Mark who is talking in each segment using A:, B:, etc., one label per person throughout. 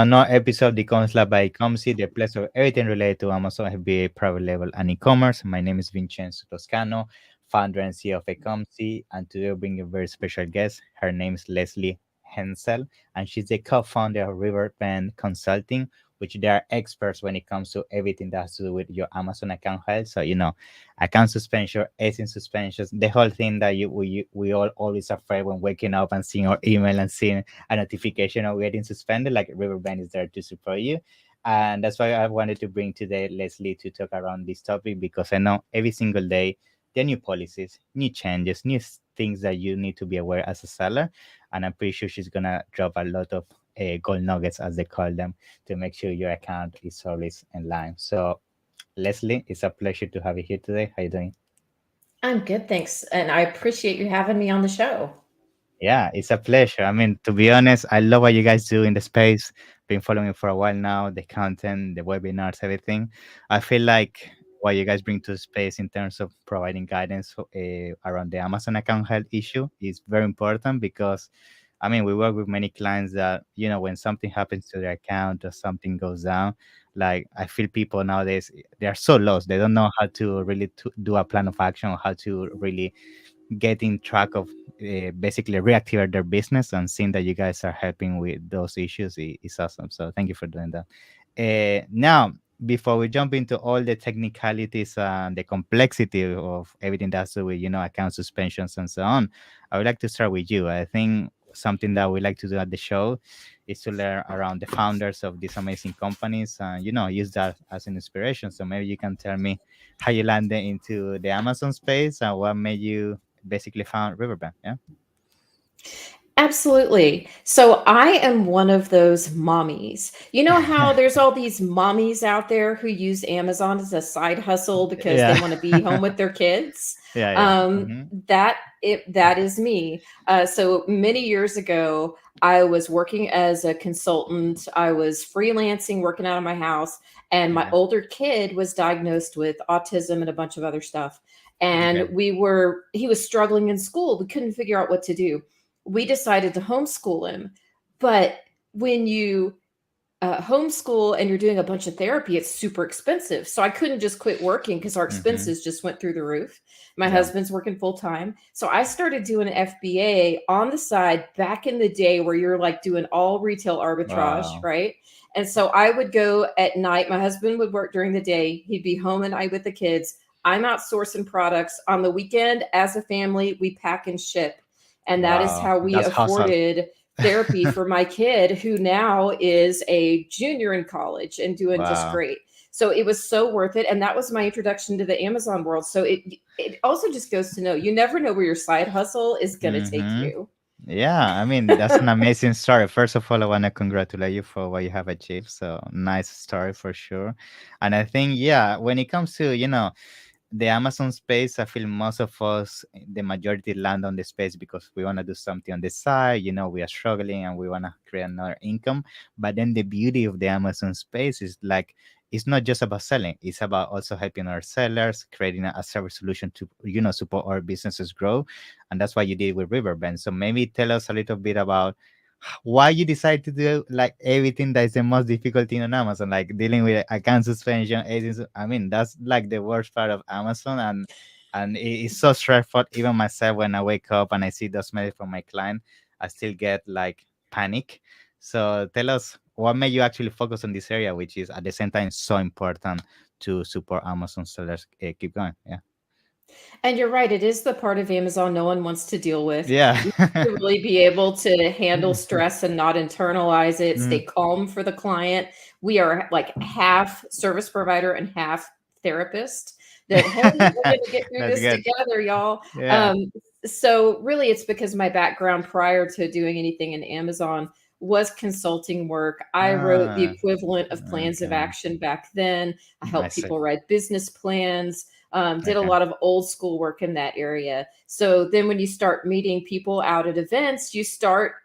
A: Another episode the Consla by Comsi, the place of everything related to Amazon FBA private label and e-commerce. My name is Vincenzo Toscano, founder and CEO of Ecomsi, and today we bring a very special guest. Her name is Lesley Hensell, and she's the co-founder of Riverbend Consulting, which they are experts when it comes to everything that has to do with your Amazon account health. So account suspension, agent suspensions, the whole thing that we all always afraid when waking up and seeing our email and seeing a notification of getting suspended, like Riverbend is there to support you. And that's why I wanted to bring today Leslie to talk around this topic because I know every single day there are new policies, new changes, things that you need to be aware as a seller. And I'm pretty sure she's gonna drop a lot of gold nuggets, as they call them, to make sure your account is always in line. So, Leslie, it's a pleasure to have you here today. How you doing?
B: I'm good, thanks. And I appreciate you having me on the show.
A: Yeah, it's a pleasure. I mean, to be honest, I love what you guys do in the space. Been following it for a while now, the content, the webinars, everything. I feel like what you guys bring to the space in terms of providing guidance around the Amazon account health issue is very important because, I mean, we work with many clients that, when something happens to their account or something goes down, like I feel people nowadays, they are so lost. They don't know how to really do a plan of action or how to really getting track of basically reactivate their business, and seeing that you guys are helping with those issues is awesome. So thank you for doing that. Now, before we jump into all the technicalities and the complexity of everything that's to do with account suspensions and so on, I would like to start with you. I think something that we like to do at the show is to learn around the founders of these amazing companies and use that as an inspiration. So maybe you can tell me how you landed into the Amazon space and what made you basically found Riverbend. Yeah.
B: Absolutely. So I am one of those mommies. You know how there's all these mommies out there who use Amazon as a side hustle because they
A: Yeah.
B: want to be home with their kids?
A: Yeah. Yeah. Hmm.
B: That is me. So many years ago, I was working as a consultant. I was freelancing, working out of my house, and my
A: Yeah.
B: older kid was diagnosed with autism and a bunch of other stuff. And
A: Okay.
B: he was struggling in school. We couldn't figure out what to do. We decided to homeschool him. But when you homeschool and you're doing a bunch of therapy, it's super expensive. So I couldn't just quit working because our
A: Hmm.
B: expenses just went through the roof. My
A: Yeah.
B: husband's working full time. So I started doing an FBA on the side back in the day where you're like doing all retail arbitrage,
A: Wow.
B: right? And so I would go at night. My husband would work during the day. He'd be home at night with the kids. I'm outsourcing products on the weekend. As a family, we pack and ship. And that is
A: Wow.
B: how we
A: That's hustle.
B: afforded therapy for my kid who now is a junior in college and doing just
A: Wow.
B: great. So it was so worth it, and that was my introduction to the Amazon world. So it also just goes to know you never know where your side hustle is going to take
A: Hmm.
B: you.
A: Yeah, I mean, that's an amazing story. First of all, I want to congratulate you for what you have achieved. So nice story for sure. And I think, yeah, when it comes to, the Amazon space, I feel most of us, the majority, land on the space because we want to do something on the side. We are struggling and we want to create another income. But then the beauty of the Amazon space is like, it's not just about selling, it's about also helping our sellers, creating a service solution to, support our businesses grow. And that's what you did with Riverbend. So maybe tell us a little bit about why you decide to do like everything that is the most difficult thing on Amazon, like dealing with account suspension, agents. I mean, that's like the worst part of Amazon, and it's so stressful. Even myself, when I wake up and I see those messages from my client, I still get like panic. So tell us what made you actually focus on this area, which is at the same time so important to support Amazon sellers. Keep going. Yeah.
B: And you're right, it is the part of Amazon no one wants to deal with.
A: Yeah.
B: You have to really be able to handle stress and not internalize it, stay
A: Mm,
B: calm for the client. We are like half service provider and half therapist. That, hey, we're going to get through
A: that's
B: this
A: good.
B: together, y'all.
A: Yeah.
B: Um, so really it's because my background prior to doing anything in Amazon was consulting work. I wrote the
A: Ah,
B: equivalent of plans of
A: okay.
B: action back then. I
A: I
B: helped
A: see.
B: people write business plans, did a
A: Okay.
B: lot of old school work in that area. So then when you start meeting people out at events, you start,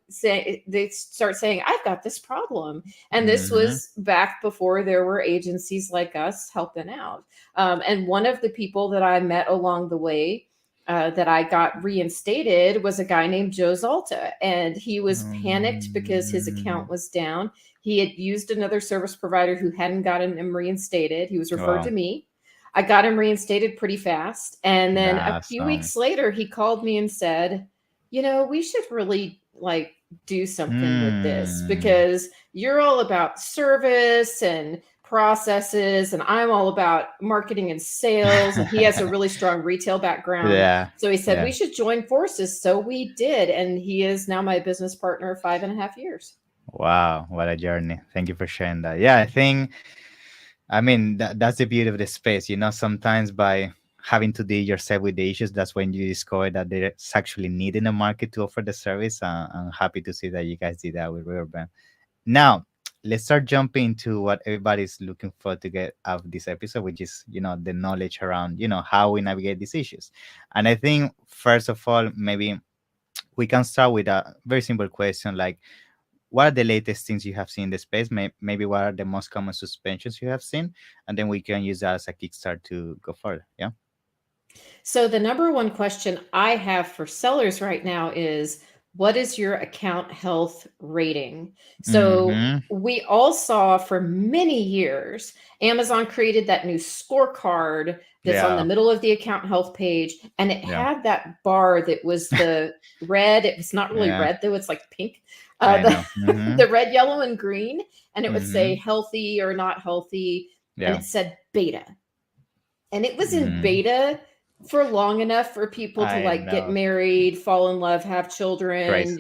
B: say they start saying, I've got this problem. And this
A: Mhm.
B: was back before there were agencies like us helping out. And one of the people that I met along the way that I got reinstated was a guy named Joe Zalta, and he was panicked because his account
A: Mm,
B: was down. He had used another service provider who hadn't gotten him reinstated. He was referred
A: wow,
B: to me. I got him reinstated pretty fast. And then a
A: that's
B: few weeks later, he called me and said, we should really like do something with this
A: mm,
B: because you're all about service and processes, and I'm all about marketing and sales. And he has a really strong retail background.
A: yeah,
B: So he said, we
A: yeah.
B: should join forces. So we did. And he is now my business partner of 5.5 years.
A: Wow, what a journey. Thank you for sharing that. Yeah, I think, I mean, that's the beauty of the space. Sometimes by having to deal yourself with the issues, that's when you discover that there's actually need in the market to offer the service. I'm happy to see that you guys did that with Riverbend. Now, let's start jumping to what everybody's looking for to get out of this episode, which is, the knowledge around, how we navigate these issues. And I think, first of all, maybe we can start with a very simple question like, what are the latest things you have seen in the space? Maybe what are the most common suspensions you have seen? And then we can use that as a kickstart to go further. Yeah.
B: So the number one question I have for sellers right now is, what is your account health rating? So
A: Mm-hmm.
B: we all saw for many years, Amazon created that new scorecard that's on the
A: Yeah.
B: middle of the account health page. And it
A: Yeah.
B: had that bar that was the red. It was not really
A: Yeah.
B: red though. It's like pink,
A: I
B: the,
A: know. Mm-hmm.
B: the red, yellow, and green. And it would say
A: Mm-hmm.
B: healthy or not healthy. And
A: Yeah.
B: it said beta. And it was in
A: Mm.
B: beta for long enough for people to
A: I
B: like get
A: know.
B: married, fall in love, have
A: Crazy.
B: children,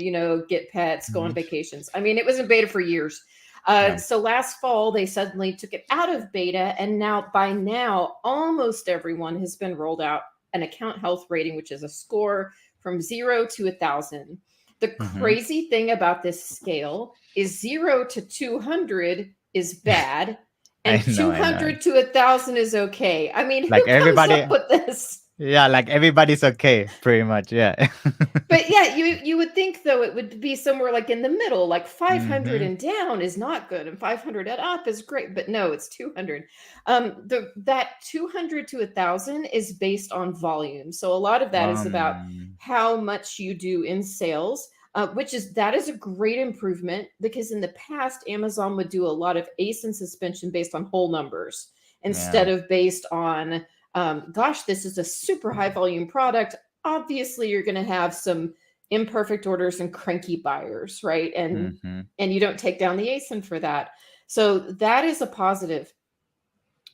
B: get pets, go on
A: Mm-hmm.
B: vacations. I mean, it was in beta for years.
A: Yeah.
B: So last fall, they suddenly took it out of beta. And by now, almost everyone has been rolled out an account health rating, which is a score from 0 to 1,000. The
A: Mm-hmm.
B: crazy thing about this scale is 0 to 200 is bad,
A: I
B: and
A: know. I know.
B: 200 to 1,000 is okay. I mean, who
A: Like
B: comes
A: everybody.
B: up with this?
A: Yeah. Like everybody's okay, pretty much. Yeah.
B: But yeah, you would think though it would be somewhere like in the middle, like 500
A: Mm-hmm.
B: and down is not good and 500 and up is great, but no, it's 200. That 200 to 1,000 is based on volume. So a lot of that is about
A: Um.
B: how much you do in sales. That is a great improvement because in the past Amazon would do a lot of ASIN suspension based on whole numbers
A: Yeah.
B: instead of based on gosh, this is a super high volume product. Obviously you're going to have some imperfect orders and cranky buyers, right? and
A: Mm-hmm.
B: and you don't take down the ASIN for that. So that is a positive.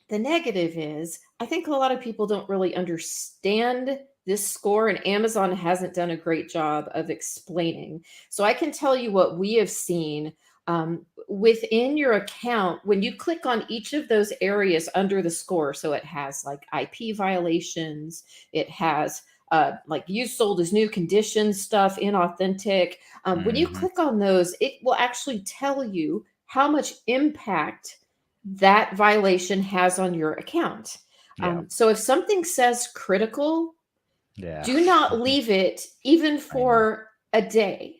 B: The negative is I think a lot of people don't really understand this score, and Amazon hasn't done a great job of explaining. So I can tell you what we have seen within your account when you click on each of those areas under the score. So it has like IP violations, it has like used, sold as new, condition stuff, inauthentic. When you
A: Mm-hmm.
B: click on those, it will actually tell you how much impact that violation has on your account.
A: Yeah.
B: So if something says critical,
A: Yeah.
B: do not leave it even
A: I know.
B: for a day.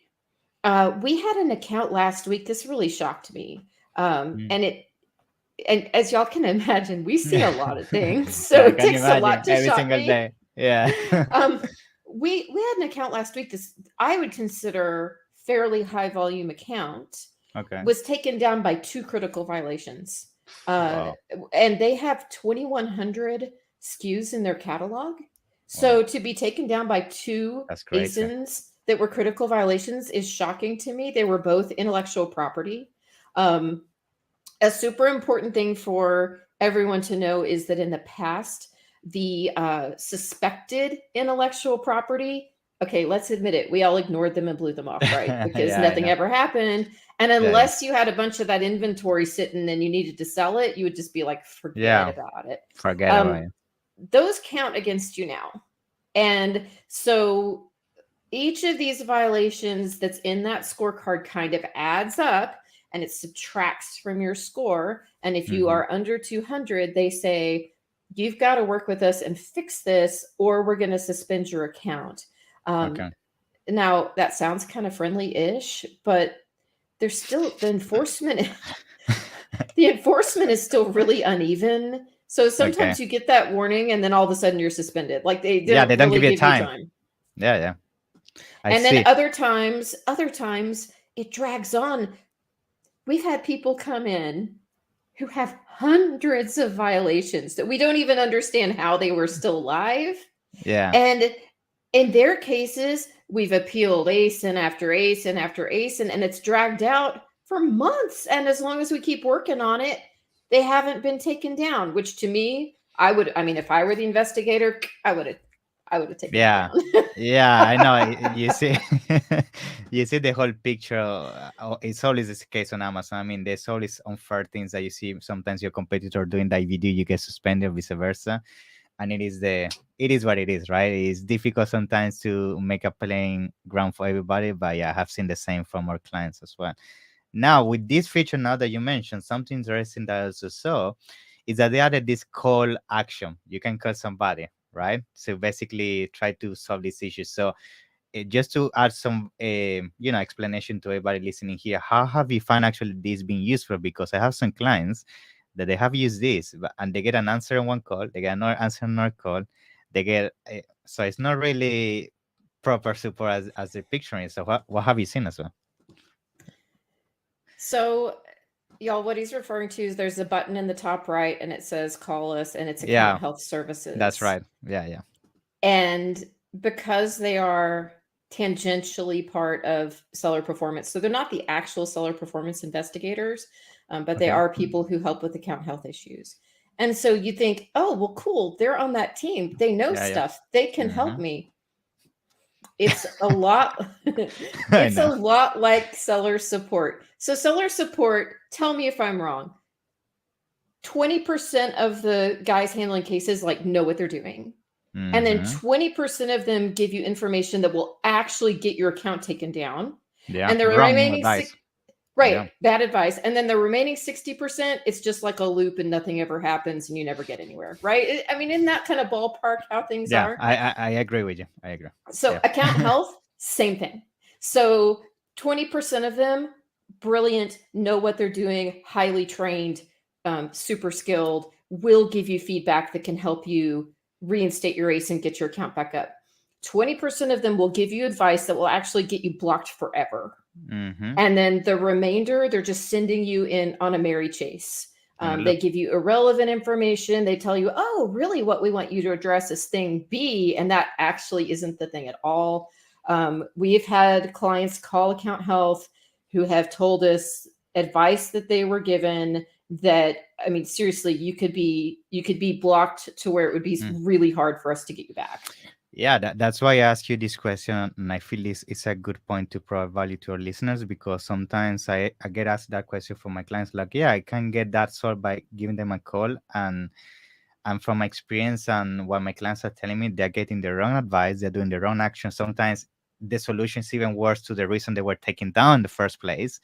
B: We had an account last week. This really shocked me.
A: Mm.
B: And as y'all can imagine, we see a
A: Yeah.
B: lot of things,
A: Yeah,
B: so
A: I
B: it
A: can
B: takes a
A: imagine
B: lot to
A: every
B: shock
A: single
B: me.
A: day. Yeah.
B: um, we had an account last week. This I would consider fairly high volume account
A: Okay.
B: was taken down by two critical violations. Uh,
A: Wow.
B: and they have 2,100 SKUs in their catalog.
A: Wow.
B: So to be taken down by two
A: That's crazy.
B: ASINs that were critical violations is shocking to me. They were both intellectual property. Um, a super important thing for everyone to know is that in the past, the suspected intellectual property, okay, let's admit it, we all ignored them and blew them off, right? Because
A: Yeah, I
B: nothing
A: know.
B: ever happened. And
A: Yeah, yeah.
B: unless you had a bunch of that inventory sitting and you needed to sell it, you would just be like, forget
A: Yeah.
B: about it.
A: Forget about
B: Um,
A: it.
B: those count against you now. And so each of these violations that's in that scorecard kind of adds up and it subtracts from your score. And if you
A: Mm-hmm.
B: are under 200, they say, you've got to work with us and fix this, or we're going to suspend your account. Um,
A: Okay.
B: now, that sounds kind of friendly ish, but there's still the enforcement. The enforcement is still really uneven. So
A: Okay.
B: sometimes you get that warning and then all of a sudden you're suspended. Like they
A: Yeah,
B: don't
A: they don't
B: really
A: give you
B: give you
A: time.
B: time.
A: Yeah, yeah. I
B: And then
A: see.
B: other times it drags on. We've had people come in who have hundreds of violations that we don't even understand how they were still alive.
A: Yeah.
B: And in their cases, we've appealed ASIN after ASIN after ASIN, and it's dragged out for months. And as long as we keep working on it, they haven't been taken down, which to me, I mean, if I were the investigator, I would have taken them
A: Yeah.
B: down.
A: Yeah, I know. You see, you see the whole picture. It's always the case on Amazon. I mean, there's always unfair things that you see. Sometimes your competitor doing that video, you get suspended, or vice versa. And it is what it is, right? It's difficult sometimes to make a playing ground for everybody, but yeah, I have seen the same from our clients as well. Now, with this feature, now that you mentioned, something interesting that I also saw is that they added this call action. You can call somebody, right? So basically, try to solve this issue. So just to add some, explanation to everybody listening here, how have you found actually this being useful? Because I have some clients that they have used this, and they get an answer on one call, they get another answer on another call, they get so it's not really proper support as they're picturing. So what have you seen as well?
B: So, y'all, what he's referring to is there's a button in the top right and it says call us and it's account
A: Yeah,
B: health
A: that's
B: services.
A: right. Yeah, yeah.
B: And because they are tangentially part of seller performance, so they're not the actual seller performance investigators, but they
A: Okay.
B: are people who help with account health issues. And so you think, oh, well, cool, they're on that team. They know
A: Yeah, yeah.
B: stuff. They can help
A: Hmm.
B: me. It's a lot
A: I
B: it's a
A: know.
B: lot like seller support. So seller support, tell me if I'm wrong. 20% of the guys handling cases like know what they're doing. And then
A: Hmm.
B: 20% of them give you information that will actually get your account taken down.
A: Yeah,
B: And the
A: wrong
B: remaining
A: advice.
B: right,
A: Yeah,
B: bad advice. And then the remaining 60%, it's just like a loop and nothing ever happens and you never get anywhere, right? I mean, in that kind of ballpark how things
A: yeah.
B: are.
A: I agree with you. I agree.
B: So
A: Yeah.
B: account health, same thing. So 20% of them, brilliant, know what they're doing, highly trained, super skilled, will give you feedback that can help you reinstate your ACE and get your account back up. 20% of them will give you advice that will actually get you blocked forever.
A: Hmm.
B: And then the remainder, they're just sending you in on a merry chase.
A: And
B: They
A: look.
B: give you irrelevant information. They tell you, oh, really, what we want you to address is thing B. And that actually isn't the thing at all. We've had clients call account health who have told us advice that they were given that, I mean, seriously, you could be blocked to where it would be
A: Mm.
B: really hard for us to get you back.
A: Yeah, that's why I ask you this question, and I feel this is a good point to provide value to our listeners, because sometimes I get asked that question from my clients, like, yeah, I can get that solved by giving them a call, and from my experience and what my clients are telling me, they're getting the wrong advice, they're doing the wrong action. Sometimes the solution is even worse to the reason they were taken down in the first place.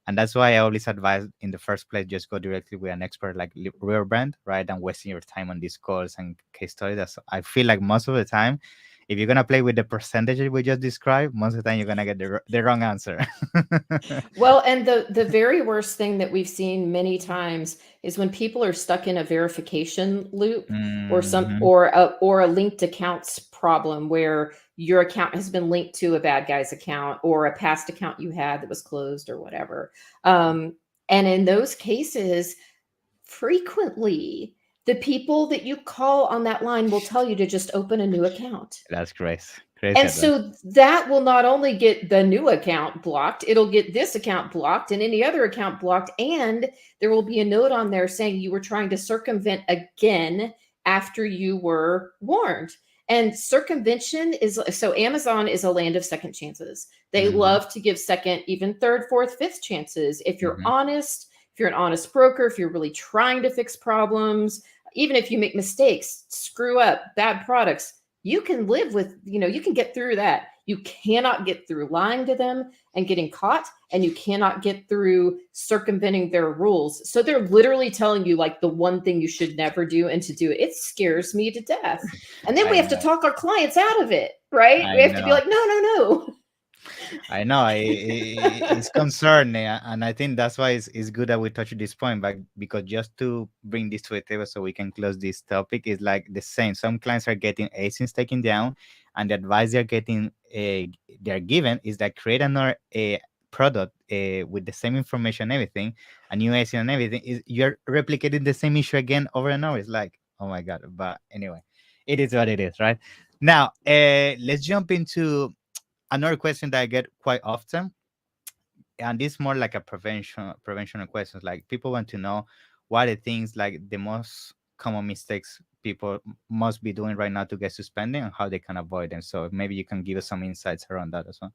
A: And that's why I always advise in the first place, just go directly with an expert like Real Brand, right? And wasting your time on these calls and case studies. That's, I feel like most of the time, if you're gonna play with the percentages we just described, most of the time you're gonna get the wrong answer.
B: Well, and the very worst thing that we've seen many times is when people are stuck in a verification loop or some
A: Hmm.
B: or a linked accounts problem where your account has been linked to a bad guy's account or a past account you had that was closed or whatever. And in those cases, frequently the people that you call on that line will tell you to just open a new account.
A: That's crazy, crazy
B: And
A: advice.
B: so that will not only get the new account blocked, it'll get this account blocked and any other account blocked. And there will be a note on there saying you were trying to circumvent again after you were warned. And circumvention is so Amazon is a land of second chances. They
A: Hmm.
B: love to give second, even third, fourth, fifth chances. If you're
A: Hmm.
B: honest, if you're an honest broker, if you're really trying to fix problems, even if you make mistakes, screw up, bad products, you can live with, you can get through that. You cannot get through lying to them and getting caught, and you cannot get through circumventing their rules. So they're literally telling you like the one thing you should never do, and to do it, it scares me to death. And then we
A: I
B: have to
A: know.
B: talk our clients out of it, right?
A: I
B: We have to be
A: know.
B: like, no, no, no.
A: I know it's concerning, and I think that's why it's good that we touch this point. But because just to bring this to a table, so we can close this topic, is like the same. Some clients are getting ASINs taken down, and the advice they're getting, they're given is that create another product with the same information, everything, a new ASIN and everything. Is you're replicating the same issue again over and over. It's like, oh my god. But anyway, it is what it is, right? Now, let's jump into another question that I get quite often, and this more like a prevention questions. Like people want to know what are the things like the most common mistakes people must be doing right now to get suspended and how they can avoid them. So maybe you can give us some insights around that as well.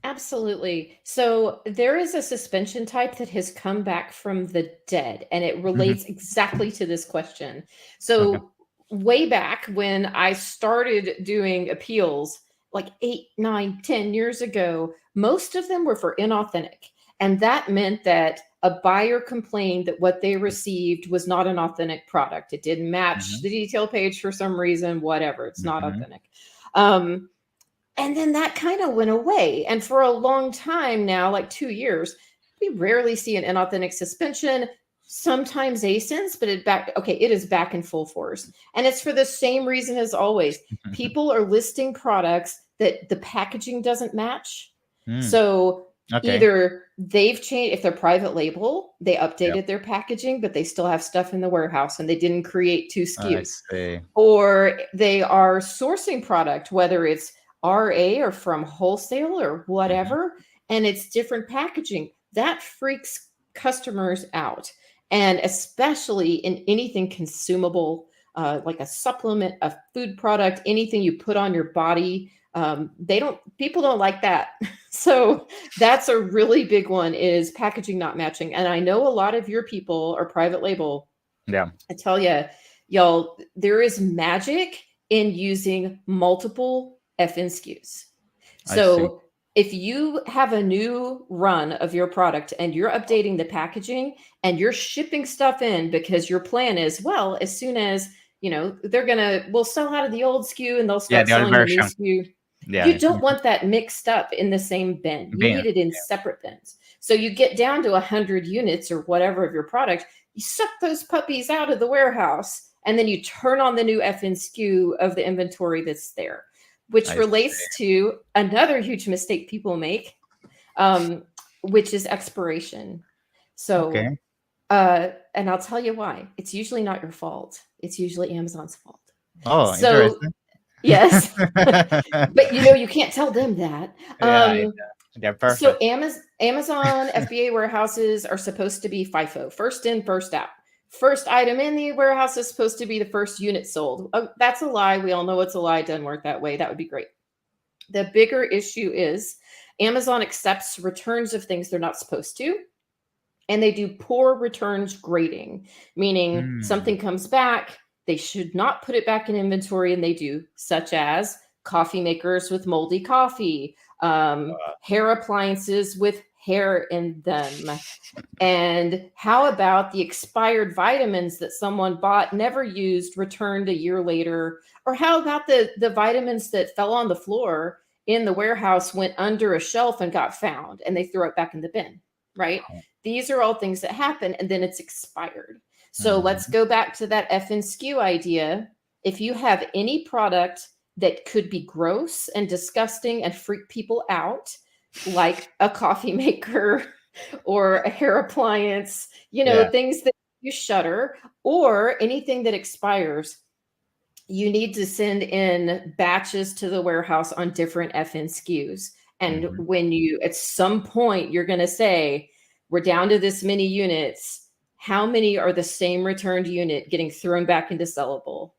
B: Absolutely. So there is a suspension type that has come back from the dead, and it
A: Mhm.
B: relates exactly to this question.
A: Okay.
B: So, way back when I started doing appeals, like 8, 9, 10 years ago, most of them were for inauthentic. And that meant that a buyer complained that what they received was not an authentic product. It didn't match
A: Hmm.
B: the detail page for some reason, whatever. It's not
A: Hmm.
B: authentic. Um, and then that kind of went away. And for a long time now, like 2 years, we rarely see an inauthentic suspension, sometimes ASINs, but it is back in full force. And it's for the same reason as always. People are listing products that the packaging doesn't match.
A: Mm.
B: So
A: Okay.
B: either they've changed, if they're private label, they
A: Yep.
B: updated their packaging, but they still have stuff in the warehouse and they didn't create two
A: I
B: SKUs,
A: see.
B: or they are sourcing product, whether it's RA or from wholesale or
A: Hmm.
B: whatever, and it's different packaging. That freaks customers out. And especially in anything consumable, like a supplement, a food product, anything you put on your body, people don't like that. So that's a really big one, is packaging not matching. And I know a lot of your people are private label.
A: Yeah,
B: I tell you, y'all, there is magic in using multiple FNSKUs.
A: I see.
B: So if you have a new run of your product and you're updating the packaging and you're shipping stuff in because your plan is, well, as soon as, we'll sell out of the old SKU and they'll
A: Yeah,
B: start
A: the old
B: selling the new
A: version.
B: SKU. You
A: Yeah.
B: don't want that mixed up in the same bin. You
A: Being.
B: need it in separate bins. So you get down to 100 units or whatever of your product, you suck those puppies out of the warehouse, and then you turn on the new FN SKU of the inventory that's there, which
A: I see.
B: relates to another huge mistake people make, um, which is expiration. So,
A: Okay.
B: and I'll tell you why. It's usually not your fault. It's usually Amazon's fault.
A: Oh,
B: So,
A: interesting.
B: yes, but you can't tell them that.
A: Yeah, they're
B: So
A: perfect.
B: Amazon FBA warehouses are supposed to be FIFO, first in, first out. First item in the warehouse is supposed to be the first unit sold. Oh, that's a lie. We all know it's a lie. It doesn't work that way. That would be great. The bigger issue is Amazon accepts returns of things they're not supposed to, and they do poor returns grading, meaning
A: Mm.
B: something comes back, they should not put it back in inventory, and they do, such as coffee makers with moldy coffee, hair appliances with hair in them. And how about the expired vitamins that someone bought, never used, returned a year later? Or how about the vitamins that fell on the floor in the warehouse, went under a shelf and got found, and they threw it back in the bin, right? These are all things that happen, and then it's expired. So let's
A: Mhm.
B: go back to that FN SKU idea. If you have any product that could be gross and disgusting and freak people out, like a coffee maker or a hair appliance,
A: Yeah.
B: things that you shutter, or anything that expires, you need to send in batches to the warehouse on different FN SKUs. And
A: Mhm.
B: when you, at some point, you're going to say, we're down to this many units. How many are the same returned unit getting thrown back into sellable?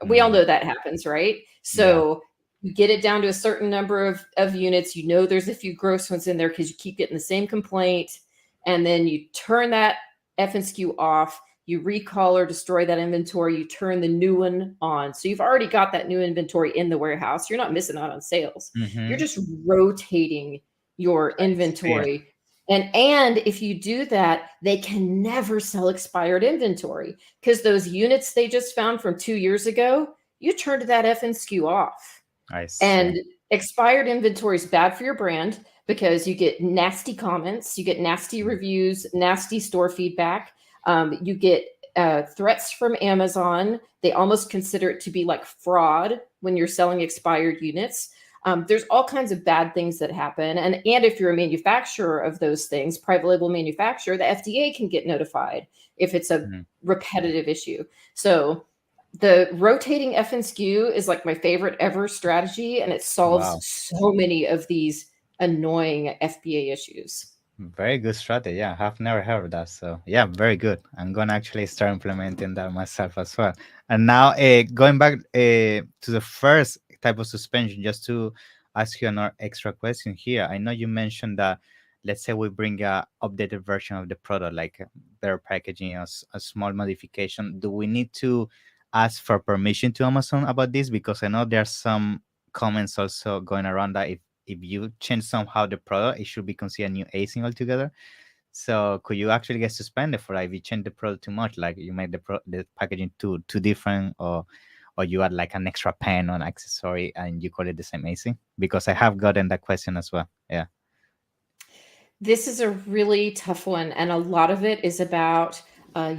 B: We all
A: Mm.
B: know that happens, right?
A: Yeah.
B: So you get it down to a certain number of units. There's a few gross ones in there because you keep getting the same complaint. And then you turn that FNSKU off, you recall or destroy that inventory, you turn the new one on. So you've already got that new inventory in the warehouse. You're not missing out on sales. You're
A: Mhm.
B: just rotating your
A: I see.
B: inventory. And if you do that, they can never sell expired inventory, because those units they just found from 2 years ago, you turned that FNSKU off.
A: I
B: And
A: see.
B: expired inventory is bad for your brand because you get nasty comments, you get nasty
A: Mm.
B: reviews, nasty store feedback. You get threats from Amazon. They almost consider it to be like fraud when you're selling expired units. There's all kinds of bad things that happen. And if you're a manufacturer of those things, private label manufacturer, the FDA can get notified if it's a
A: Mm.
B: repetitive issue. So the rotating F and SKU is like my favorite ever strategy, and it solves
A: Wow.
B: so many of these annoying FBA issues.
A: Very good strategy. Yeah, I've never heard of that. So yeah, very good. I'm gonna actually start implementing that myself as well. And now, going back to the first type of suspension, just to ask you another extra question here. I know you mentioned that, let's say we bring a updated version of the product, like better packaging, a small modification. Do we need to ask for permission to Amazon about this? Because I know there's some comments also going around that if you change somehow the product, it should be considered a new async altogether. So could you actually get suspended for that if you change the product too much, like you made the packaging too different, or you add like an extra pen or an accessory and you call it the same async? Because I have gotten that question as well. Yeah.
B: This is a really tough one, and a lot of it is about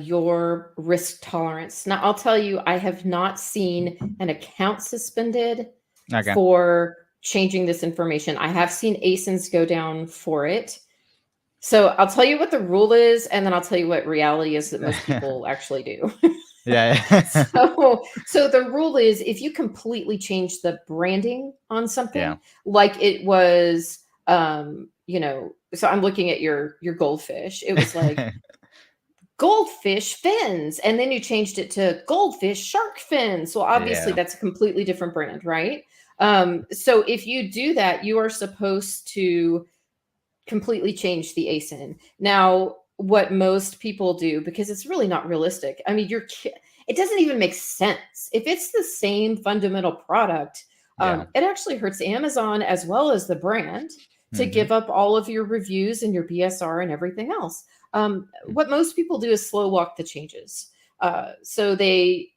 B: your risk tolerance. Now, I'll tell you, I have not seen an account suspended
A: Okay.
B: for changing this information. I have seen ASINs go down for it. So I'll tell you what the rule is, and then I'll tell you what reality is that most people actually do.
A: Yeah.
B: So the rule is if you completely change the branding on
A: Yeah.
B: something, like it was, so I'm looking at your goldfish. It was like goldfish fins, and then you changed it to goldfish shark fins. Well, obviously
A: Yeah.
B: that's a completely different brand, right? So if you do that, you are supposed to completely change the ASIN. Now, what most people do, because it's really not realistic. I mean, it doesn't even make sense. If it's the same fundamental product,
A: Yeah.
B: it actually hurts Amazon as well as the brand to
A: Mm-hmm.
B: give up all of your reviews and your BSR and everything else. What most people do is slow walk the changes. So they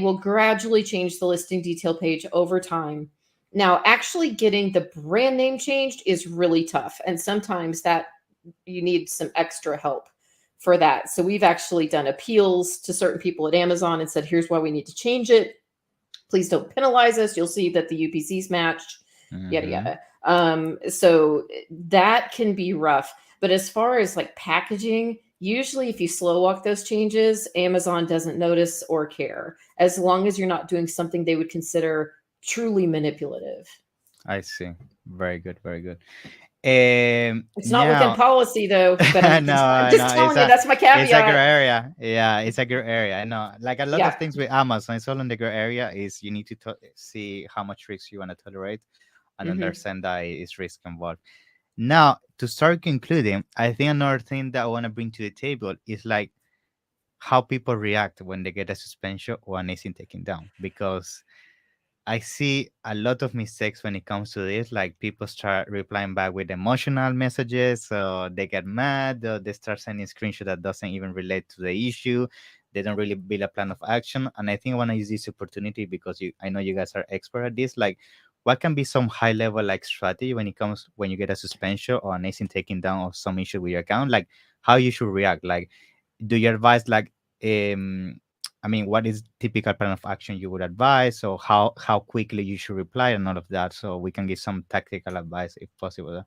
B: will gradually change the listing detail page over time. Now, actually getting the brand name changed is really tough. And sometimes that you need some extra help for that. So we've actually done appeals to certain people at Amazon and said, here's why we need to change it. Please don't penalize us. You'll see that the UPC's matched, yada,
A: Mm-hmm.
B: yada. So that can be rough. But as far as like packaging, usually if you slow walk those changes, Amazon doesn't notice or care, as long as you're not doing something they would consider truly manipulative.
A: I see. Very good. Very good.
B: It's not within
A: Now,
B: policy though, but
A: no,
B: I'm
A: I
B: just
A: know
B: telling you that's my
A: it's a gray
B: caveat.
A: area. Yeah, it's a gray area. I know. Like a lot of
B: Yeah.
A: things with Amazon, it's all in the gray area. Is you need to see how much risk you want to tolerate and
B: Hmm.
A: understand that is risk involved. Now, to start concluding, I think another thing that I want to bring to the table is like how people react when they get a suspension or an ASIN taken down, because I see a lot of mistakes when it comes to this. Like people start replying back with emotional messages, so they get mad, or they start sending screenshot that doesn't even relate to the issue. They don't really build a plan of action. And I think I want to use this opportunity because I know you guys are expert at this. Like, what can be some high level like strategy when it comes when you get a suspension or an ASIN taken down or some issue with your account? Like, how you should react? Like, do you advise like um I mean, what is typical plan of action you would advise, or how quickly you should reply and all of that, so we can give some tactical advice if possible.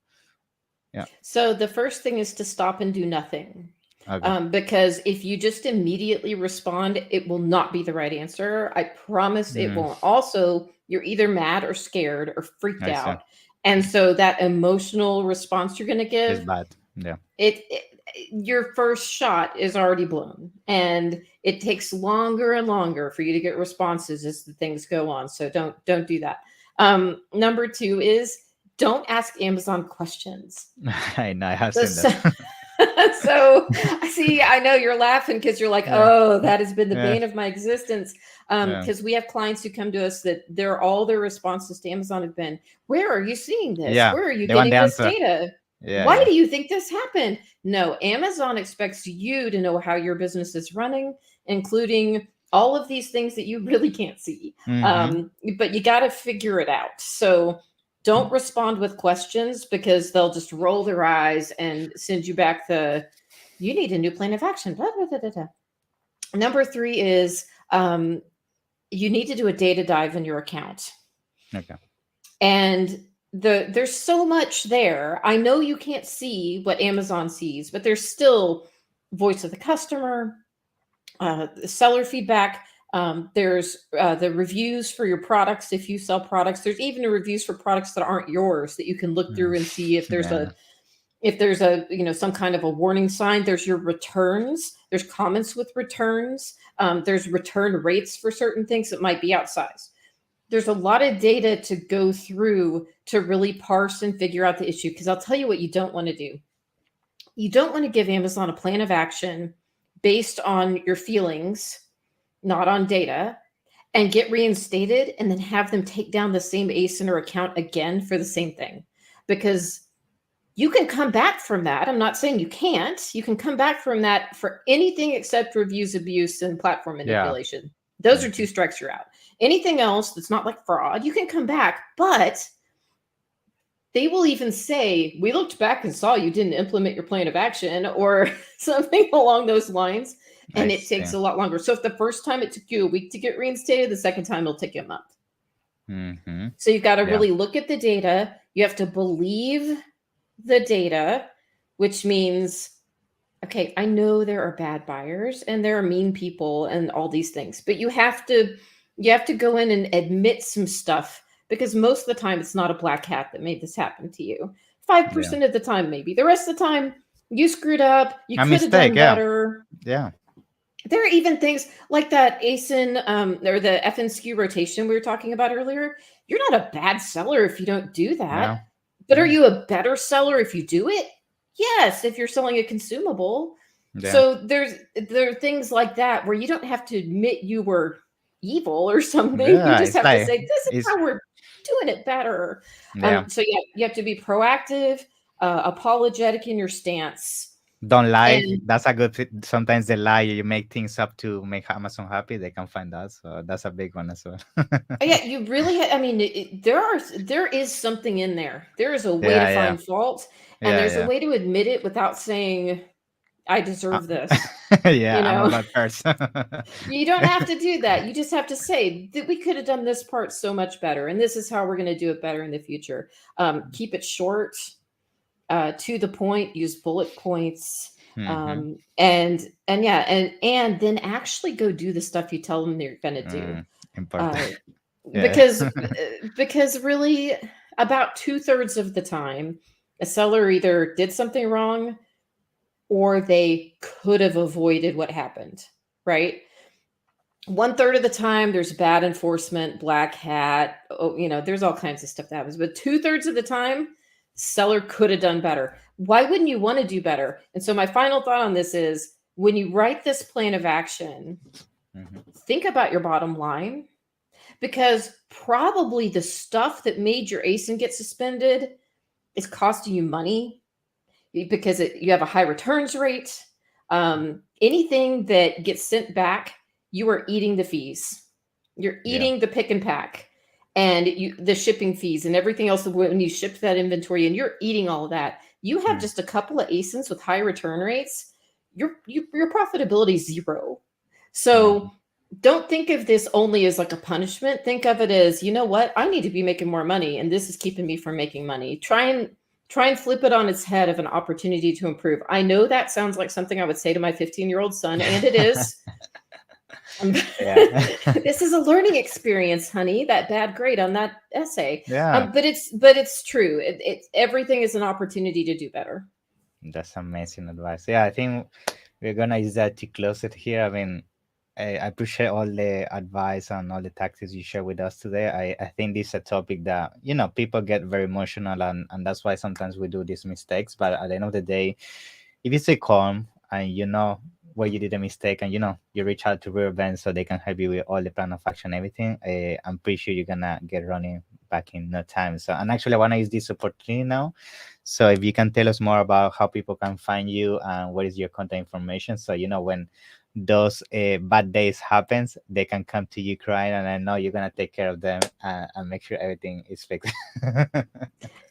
A: Yeah.
B: So the first thing is to stop and do nothing.
A: Okay.
B: Because if you just immediately respond, it will not be the right answer. I promise it
A: Mm,
B: won't. Also, you're either mad or scared or freaked
A: I see.
B: out. And so that emotional response you're going to
A: It's
B: give,
A: bad. Yeah.
B: it your first shot is already blown, and it takes longer and longer for you to get responses as the things go on. So don't do that. Number two is don't ask Amazon questions.
A: I know. I have
B: So,
A: seen that.
B: so I see, I know you're laughing because you're like,
A: Yeah.
B: oh, that has been the
A: Yeah.
B: bane of my existence.
A: Yeah.
B: Because we have clients who come to us that all their responses to Amazon have been, where are you seeing this?
A: Yeah.
B: Where are you
A: They want the
B: getting this
A: answer.
B: data?
A: Yeah.
B: Why
A: Yeah.
B: do you think this happened? No, Amazon expects you to know how your business is running, including all of these things that you really can't see.
A: Mm-hmm.
B: But you got to figure it out. So Don't respond with questions because they'll just roll their eyes and send you back the you need a new plan of action. Blah, blah, blah, blah, blah. Number three is you need to do a data dive in your account.
A: Okay.
B: And there's so much there. I know you can't see what Amazon sees, but there's still voice of the customer, seller feedback. There's the reviews for your products if you sell products. There's even reviews for products that aren't yours that you can look
A: Mm.
B: through and see
A: Yeah.
B: if there's a some kind of a warning sign. There's your returns. There's comments with returns. There's return rates for certain things that might be outsized. There's a lot of data to go through to really parse and figure out the issue. Because I'll tell you what you don't want to do. You don't want to give Amazon a plan of action based on your feelings, not on data, and get reinstated and then have them take down the same ASIN or account again for the same thing. Because you can come back from that. I'm not saying you can't. You can come back from that for anything except reviews abuse and platform
A: Yeah.
B: manipulation. Those are
A: Mhm.
B: two strikes, you're out. Anything else that's not like fraud, you can come back, but they will even say, we looked back and saw you didn't implement your plan of action or something along those lines.
A: I
B: And it
A: see.
B: takes a lot longer. So if the first time it took you a week to get reinstated, the second time it'll take you a month.
A: Mm-hmm.
B: So you've got to
A: Yeah.
B: really look at the data. You have to believe the data, which means, okay, I know there are bad buyers and there are mean people and all these things, but you have to go in and admit some stuff because most of the time it's not a black hat that made this happen to you.
A: Yeah.
B: 5% of the time, maybe. The rest of the time, you screwed up. You
A: A
B: could have
A: mistake.
B: done
A: Yeah.
B: better.
A: Yeah.
B: There are even things like that ASIN or the FNSKU rotation we were talking about earlier. You're not a bad seller if you don't do
A: Yeah.
B: that. But are
A: Yeah.
B: you a better seller if you do it? Yes, if you're selling a consumable.
A: Yeah.
B: So there are things like that where you don't have to admit you were evil or something. You
A: Yeah.
B: just
A: It's
B: have to
A: like
B: say, this is
A: it's
B: how we're doing it better.
A: yeah.
B: So yeah, you have to be proactive, apologetic in your stance.
A: Don't lie.
B: And
A: That's a good. Sometimes they lie. You make things up to make Amazon happy. They can find us. So that's a big one as well.
B: yeah, you really. I mean, there is something in there. There is a way to
A: Yeah. Yeah.
B: find fault, and
A: Yeah.
B: there's a
A: Yeah.
B: way to admit it without saying, "I
A: Uh,
B: deserve this."
A: yeah.
B: You
A: I'm a
B: know,
A: bad person.
B: you don't have to do that. You just have to say that we could have done this part so much better, and this is how we're going to do it better in the future. Keep it short, to the point. Use bullet points,
A: Mm-hmm.
B: and yeah, and then actually go do the stuff you tell them they're going to do.
A: Important.
B: Uh,
A: Yeah.
B: because really about two-thirds of the time a seller either did something wrong or they could have avoided what happened, right? One third of the time there's bad enforcement, black hat, there's all kinds of stuff that happens, but two-thirds of the time seller could have done better. Why wouldn't you want to do better? And so my final thought on this is when you write this plan of action,
A: Mhm.
B: think about your bottom line because probably the stuff that made your ASIN get suspended is costing you money because you have a high returns rate. Anything that gets sent back, you are eating the fees. You're
A: Yeah.
B: eating the pick and pack and the shipping fees and everything else when you ship that inventory and you're eating all of that. You have
A: Mm.
B: just a couple of ASINs with high return rates. Your profitability is zero.
A: Mhm.
B: So don't think of this only as like a punishment. Think of it as, you know what? I need to be making more money and this is keeping me from making money. Try and flip it on its head of an opportunity to improve. I know that sounds like something I would say to my 15-year-old son, and it is.
A: Yeah.
B: This is a learning experience, honey. That bad grade on that essay,
A: Yeah.
B: but it's true. Everything is an opportunity to do better.
A: That's amazing advice. Yeah, I think we're gonna use that to close it here. I mean, I appreciate all the advice and all the tactics you share with us today. I think this is a topic that, people get very emotional and that's why sometimes we do these mistakes. But at the end of the day, if you stay calm and you know where you did a mistake and you reach out to real events so they can help you with all the plan of action, everything, I'm pretty sure you're gonna get running back in no time. So, and actually, I want to use this opportunity now. So, if you can tell us more about how people can find you and what is your contact information, so when those bad days happens, they can come to you crying, and I know you're gonna take care of them and make sure everything is fixed.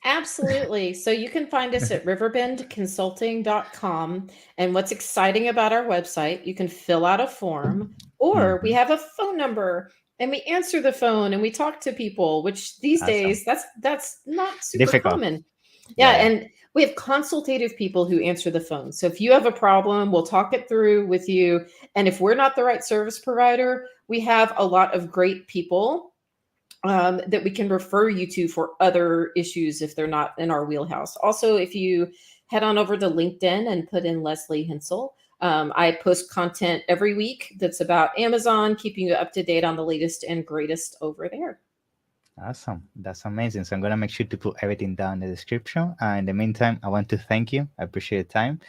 B: Absolutely. So you can find us at riverbendconsulting.com. And what's exciting about our website, you can fill out a form, or we
A: Hmm.
B: have a phone number and we answer the phone and we talk to people, which these
A: Awesome.
B: days that's not super
A: Difficult.
B: common. Yeah,
A: Yeah, yeah.
B: and we have consultative people who answer the phone. So if you have a problem, we'll talk it through with you. And if we're not the right service provider, we have a lot of great people that we can refer you to for other issues if they're not in our wheelhouse. Also, if you head on over to LinkedIn and put in Lesley Hensell, I post content every week that's about Amazon, keeping you up to date on the latest and greatest over there.
A: Awesome. That's amazing. So I'm gonna make sure to put everything down in the description. In the meantime, I want to thank you. I appreciate your time.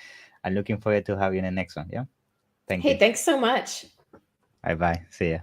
A: I'm looking forward to have you in the next one. Yeah. Thank
B: Hey,
A: you.
B: thanks so much.
A: Bye bye. See ya.